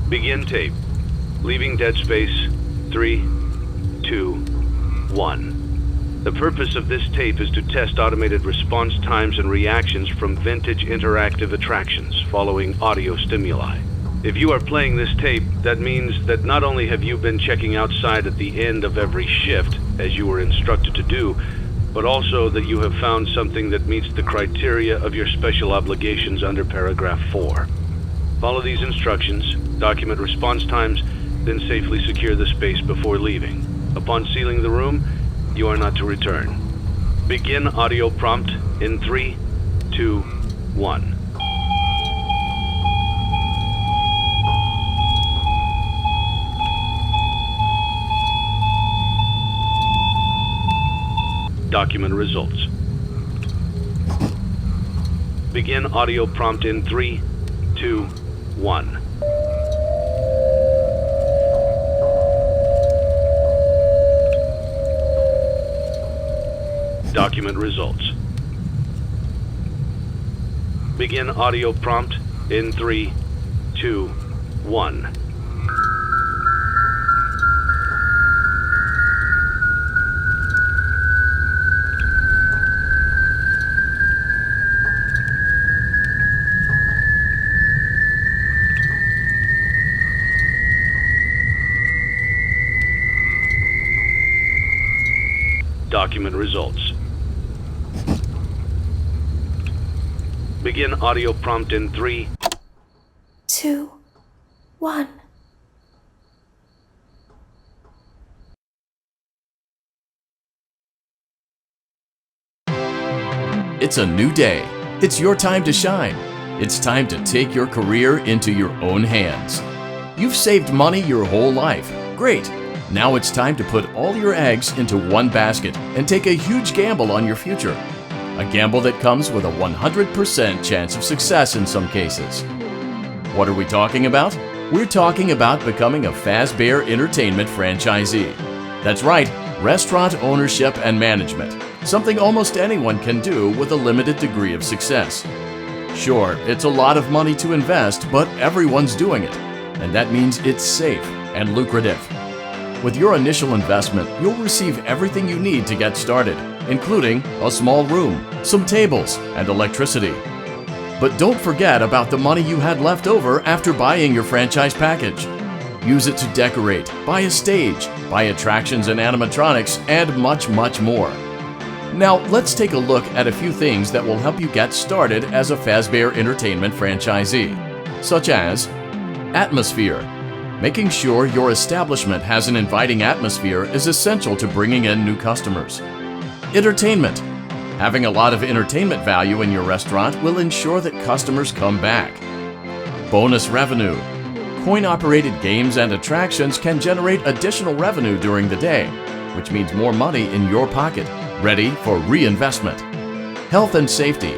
Begin tape. Leaving dead space. 3, 2, 1. The purpose of this tape is to test automated response times and reactions from vintage interactive attractions following audio stimuli. If you are playing this tape, that means that not only have you been checking outside at the end of every shift, as you were instructed to do, but also that you have found something that meets the criteria of your special obligations under paragraph 4. Follow these instructions, document response times, then safely secure the space before leaving. Upon sealing the room, you are not to return. Begin audio prompt in 3, 2, 1. Document results. Begin audio prompt in 3, 2, 1. Document results. Begin audio prompt in 3, 2, 1. Document results. Begin audio prompt in 3, 2, 1. It's a new day. It's your time to shine. It's time to take your career into your own hands. You've saved money your whole life. Great. Now it's time to put all your eggs into one basket and take a huge gamble on your future. A gamble that comes with a 100% chance of success in some cases. What are we talking about? We're talking about becoming a Fazbear Entertainment franchisee. That's right, restaurant ownership and management. Something almost anyone can do with a limited degree of success. Sure, it's a lot of money to invest, but everyone's doing it. And that means it's safe and lucrative. With your initial investment, you'll receive everything you need to get started, including a small room, some tables, and electricity. But don't forget about the money you had left over after buying your franchise package. Use it to decorate, buy a stage, buy attractions and animatronics, and much, much more. Now, let's take a look at a few things that will help you get started as a Fazbear Entertainment franchisee, such as atmosphere. Making sure your establishment has an inviting atmosphere is essential to bringing in new customers. Entertainment. Having a lot of entertainment value in your restaurant will ensure that customers come back. Bonus revenue. Coin-operated games and attractions can generate additional revenue during the day, which means more money in your pocket, ready for reinvestment. Health and safety.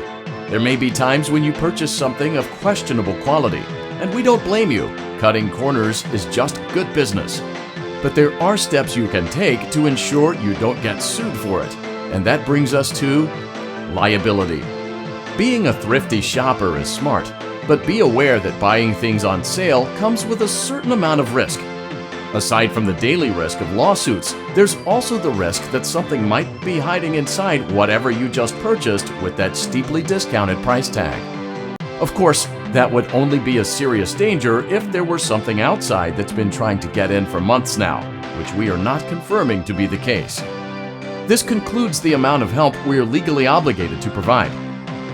There may be times when you purchase something of questionable quality, and we don't blame you. Cutting corners is just good business. But there are steps you can take to ensure you don't get sued for it. And that brings us to liability. Being a thrifty shopper is smart, but be aware that buying things on sale comes with a certain amount of risk. Aside from the daily risk of lawsuits, there's also the risk that something might be hiding inside whatever you just purchased with that steeply discounted price tag. Of course, that would only be a serious danger if there were something outside that's been trying to get in for months now, which we are not confirming to be the case. This concludes the amount of help we are legally obligated to provide.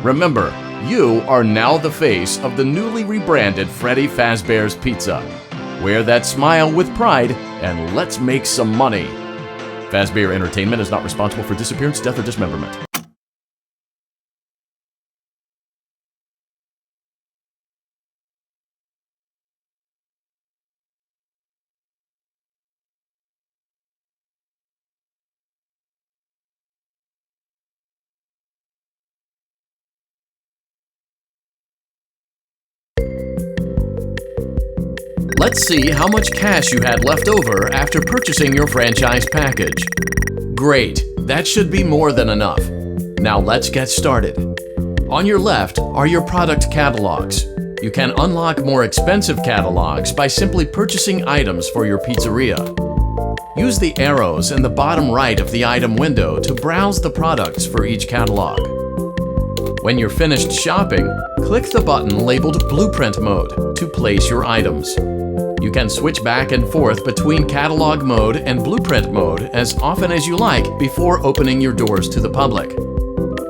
Remember, You are now the face of the newly rebranded Freddie Fazbear's Pizza. Wear that smile with pride and let's make some money. Fazbear Entertainment is not responsible for disappearance, death, or dismemberment. Let's see how much cash you had left over after purchasing your franchise package. Great, that should be more than enough. Now let's get started. On your left are your product catalogs. You can unlock more expensive catalogs by simply purchasing items for your pizzeria. Use the arrows in the bottom right of the item window to browse the products for each catalog. When you're finished shopping, click the button labeled Blueprint Mode to place your items. You can switch back and forth between Catalog Mode and Blueprint Mode as often as you like before opening your doors to the public.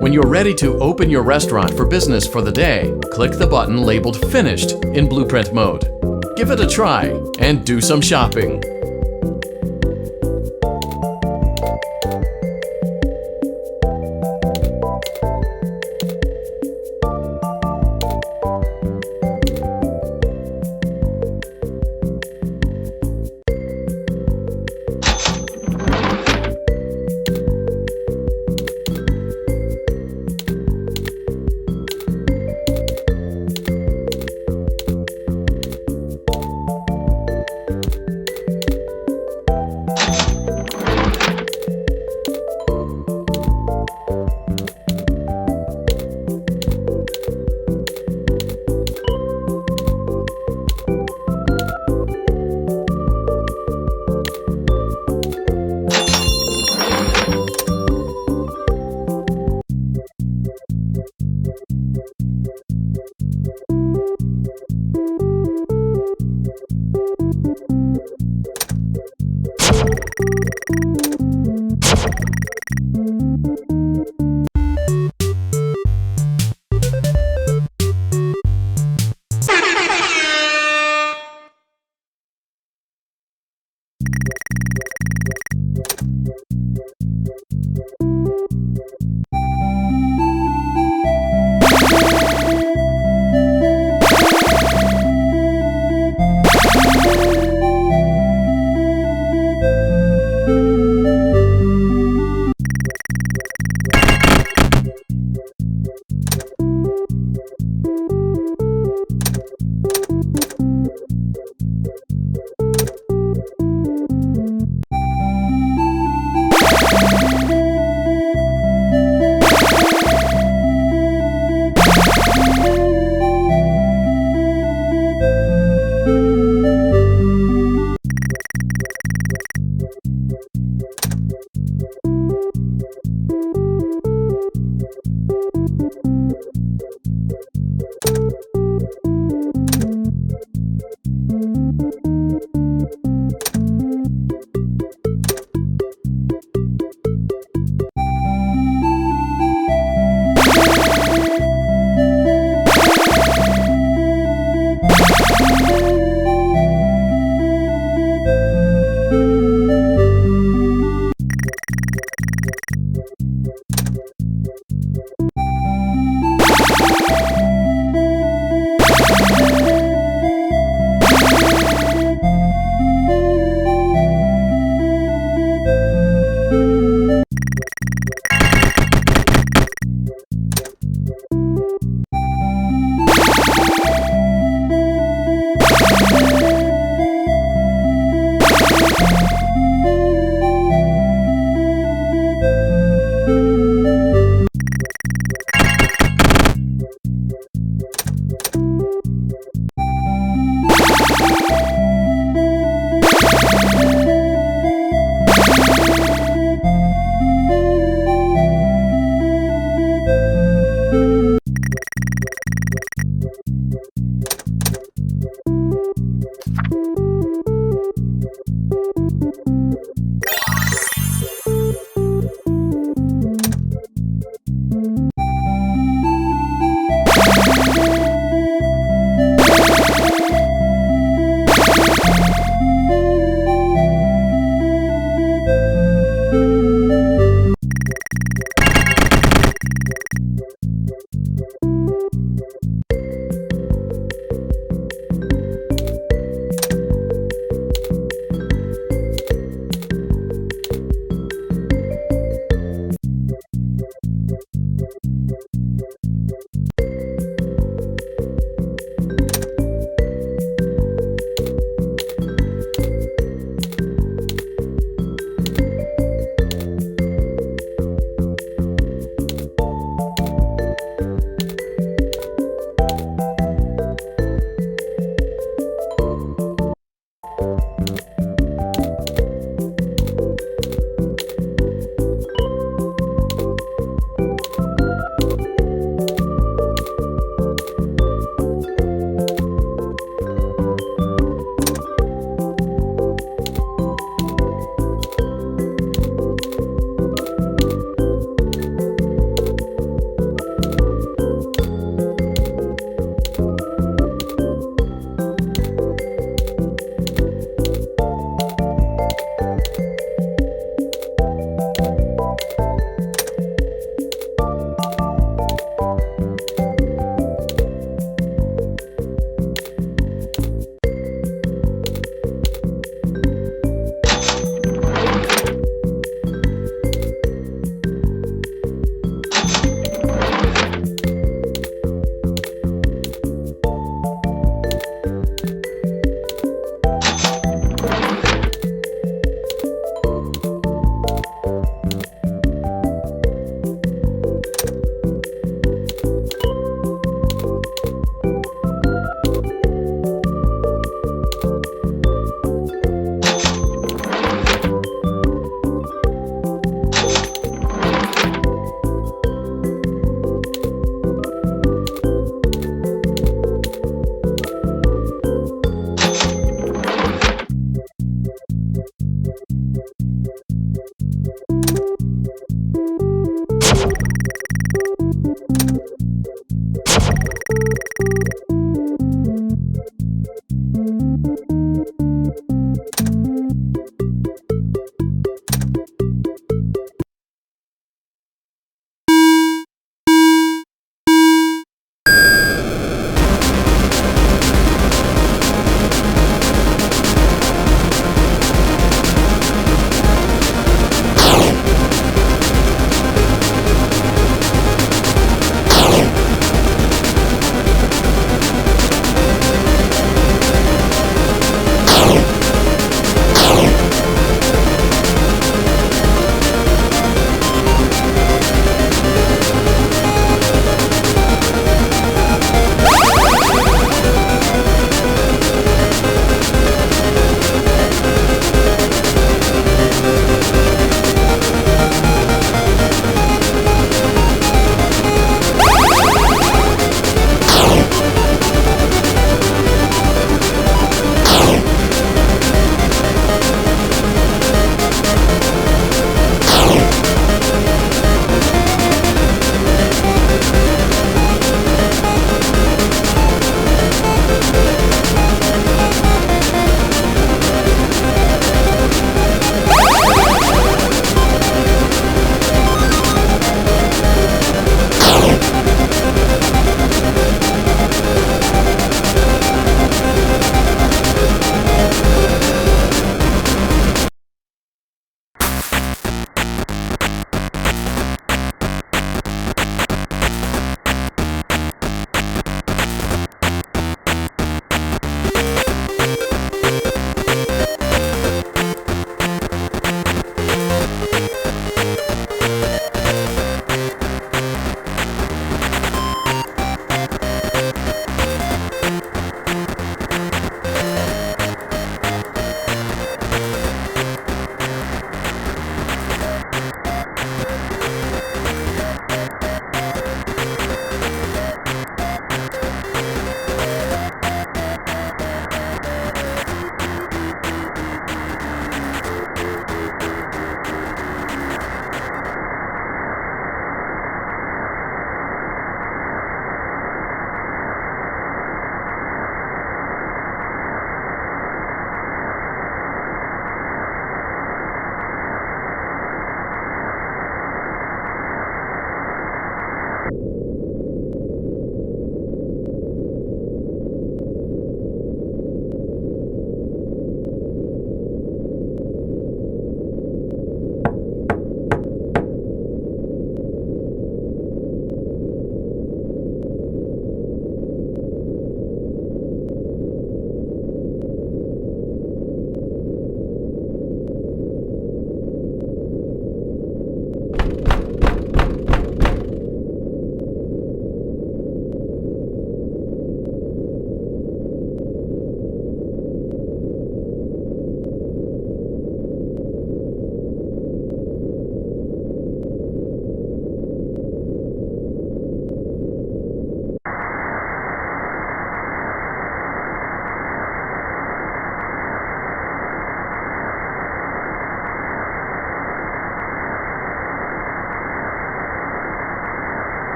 When you're ready to open your restaurant for business for the day, click the button labeled Finished in Blueprint Mode. Give it a try and do some shopping.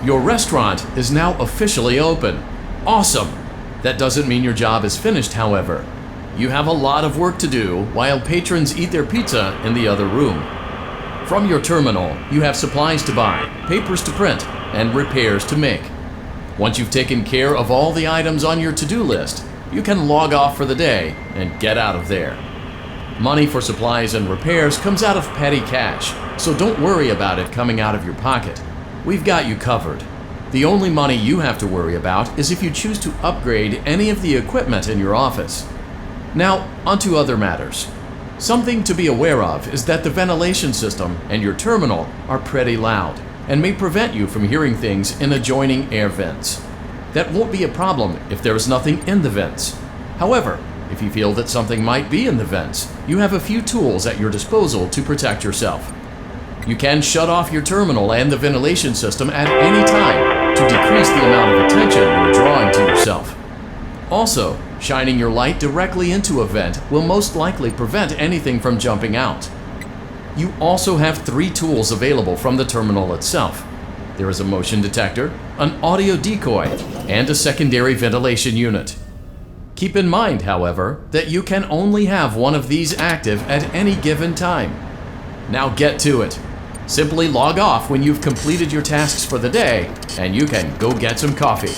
Your restaurant is now officially open. Awesome! That doesn't mean your job is finished, however. You have a lot of work to do while patrons eat their pizza in the other room. From your terminal, you have supplies to buy, papers to print, and repairs to make. Once you've taken care of all the items on your to-do list, you can log off for the day and get out of there. Money for supplies and repairs comes out of petty cash, so don't worry about it coming out of your pocket. We've got you covered. The only money you have to worry about is if you choose to upgrade any of the equipment in your office. Now, onto other matters. Something to be aware of is that the ventilation system and your terminal are pretty loud and may prevent you from hearing things in adjoining air vents. That won't be a problem if there is nothing in the vents. However, if you feel that something might be in the vents, you have a few tools at your disposal to protect yourself. You can shut off your terminal and the ventilation system at any time to decrease the amount of attention you're drawing to yourself. Also, shining your light directly into a vent will most likely prevent anything from jumping out. You also have 3 tools available from the terminal itself. There is a motion detector, an audio decoy, and a secondary ventilation unit. Keep in mind, however, that you can only have one of these active at any given time. Now get to it. Simply log off when you've completed your tasks for the day, and you can go get some coffee.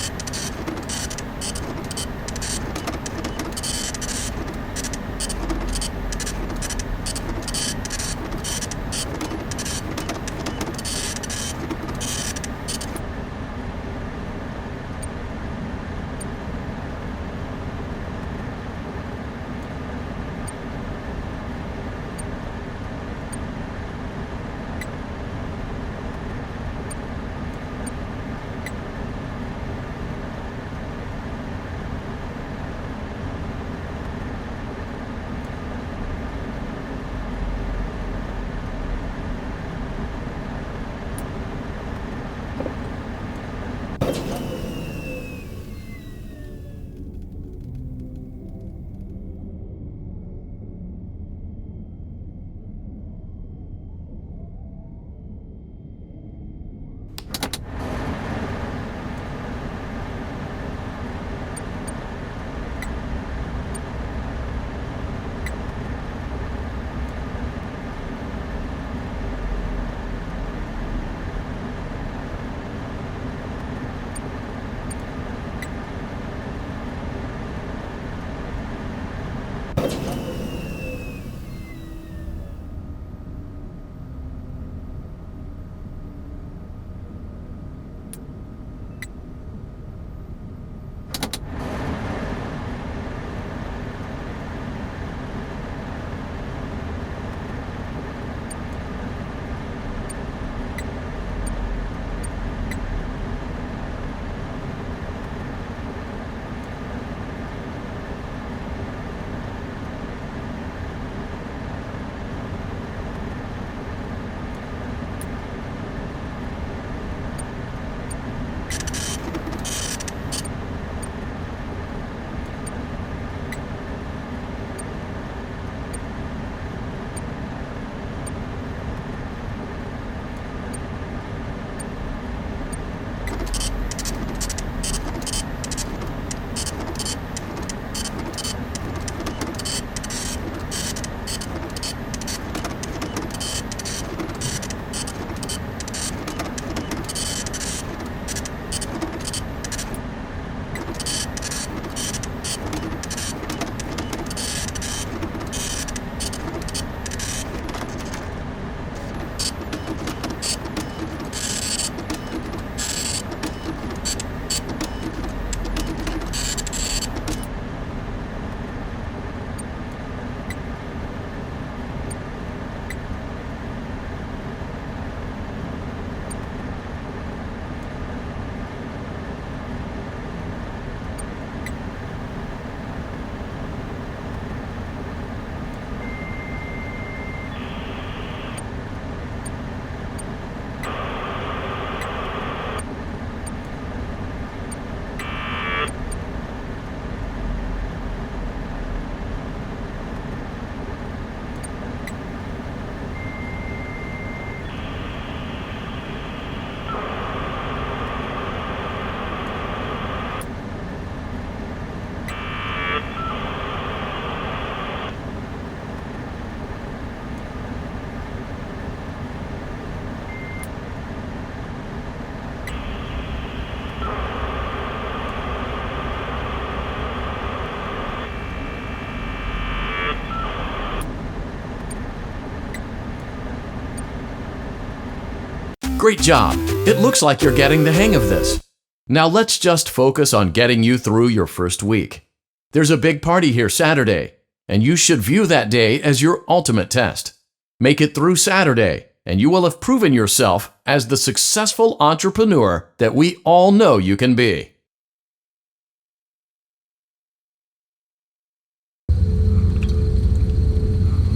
Great job! It looks like you're getting the hang of this. Now let's just focus on getting you through your first week. There's a big party here Saturday, and you should view that day as your ultimate test. Make it through Saturday, and you will have proven yourself as the successful entrepreneur that we all know you can be.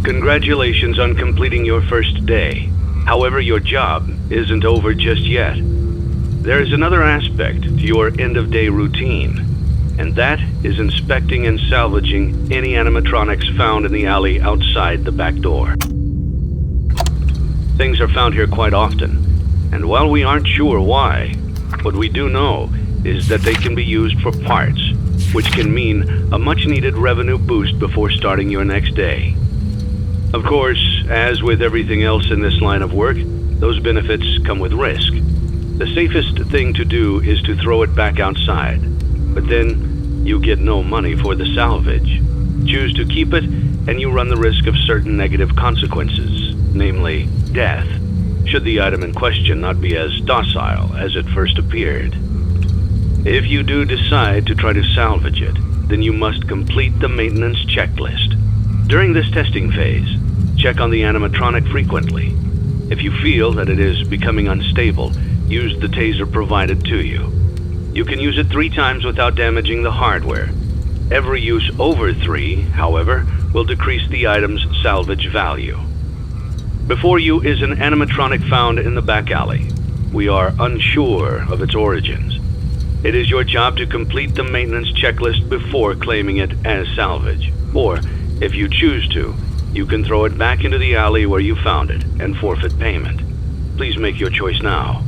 Congratulations on completing your first day. However, your job isn't over just yet. There is another aspect to your end-of-day routine, and that is inspecting and salvaging any animatronics found in the alley outside the back door. Things are found here quite often, and while we aren't sure why, what we do know is that they can be used for parts, which can mean a much-needed revenue boost before starting your next day. Of course, as with everything else in this line of work, those benefits come with risk. The safest thing to do is to throw it back outside, but then you get no money for the salvage. Choose to keep it, and you run the risk of certain negative consequences, namely death, should the item in question not be as docile as it first appeared. If you do decide to try to salvage it, then you must complete the maintenance checklist. During this testing phase, check on the animatronic frequently. If you feel that it is becoming unstable, use the taser provided to you. You can use it 3 times without damaging the hardware. Every use over 3, however, will decrease the item's salvage value. Before you is an animatronic found in the back alley. We are unsure of its origins. It is your job to complete the maintenance checklist before claiming it as salvage. Or, if you choose to, you can throw it back into the alley where you found it and forfeit payment. Please make your choice now.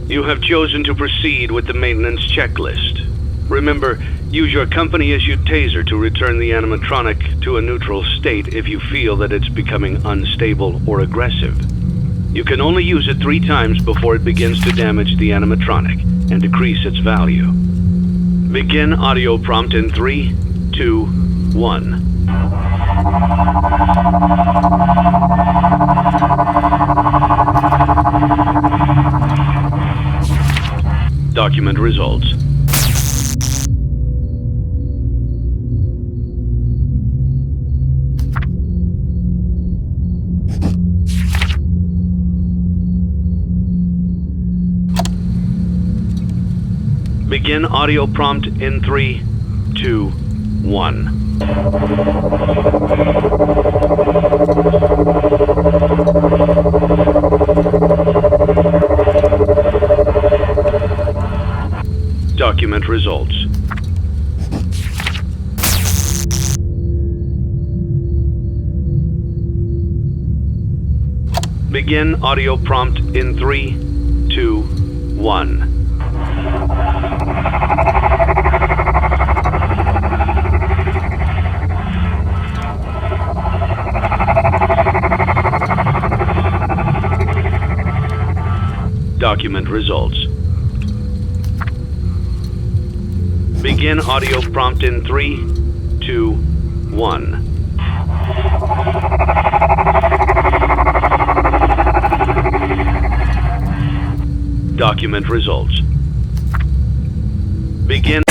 You have chosen to proceed with the maintenance checklist. Remember, use your company-issued taser to return the animatronic to a neutral state if you feel that it's becoming unstable or aggressive. You can only use it 3 times before it begins to damage the animatronic and decrease its value. Begin audio prompt in 3, 2, 1. Document results. Begin audio prompt in 3, 2, 1. Document results. Begin audio prompt in 3, 2, 1. Document results. Begin audio prompt in 3, 2, 1. Document results. Begin.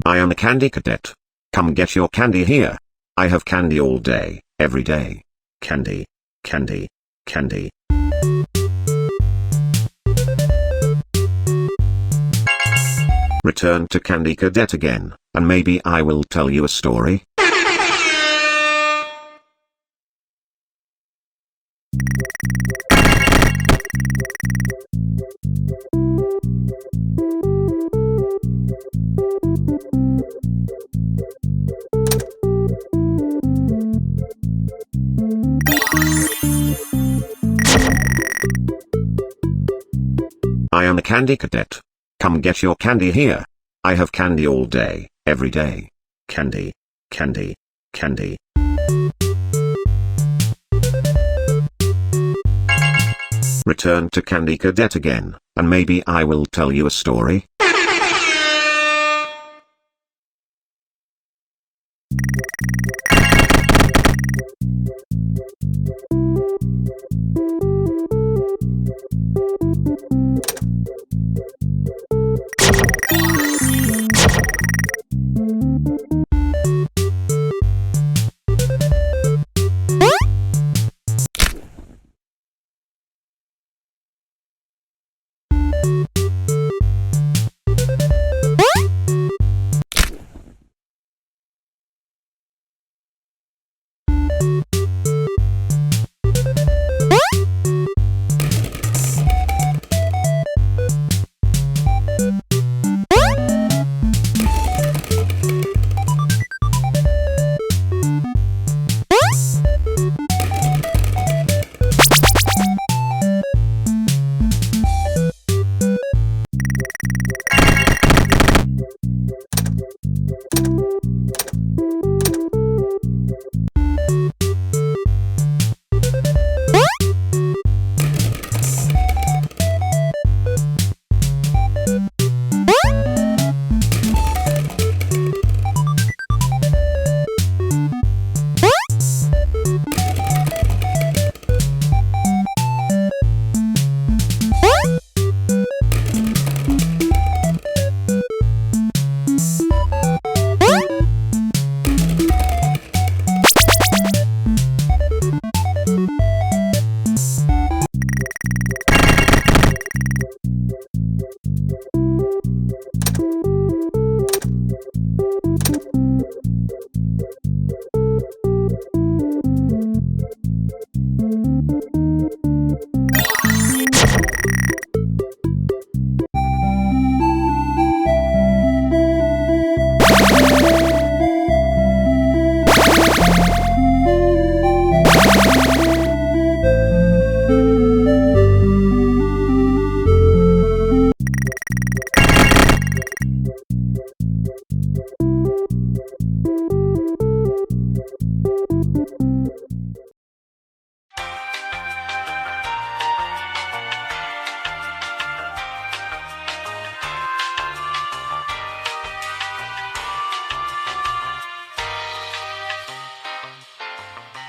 I am a candy cadet. Come get your candy here. I have candy all day, every day. Candy, candy, candy. Return to Candy Cadet again, and maybe I will tell you a story. I am a candy cadet. Come get your candy here. I have candy all day, every day. Candy, candy, candy. Return to Candy Cadet again, and maybe I will tell you a story.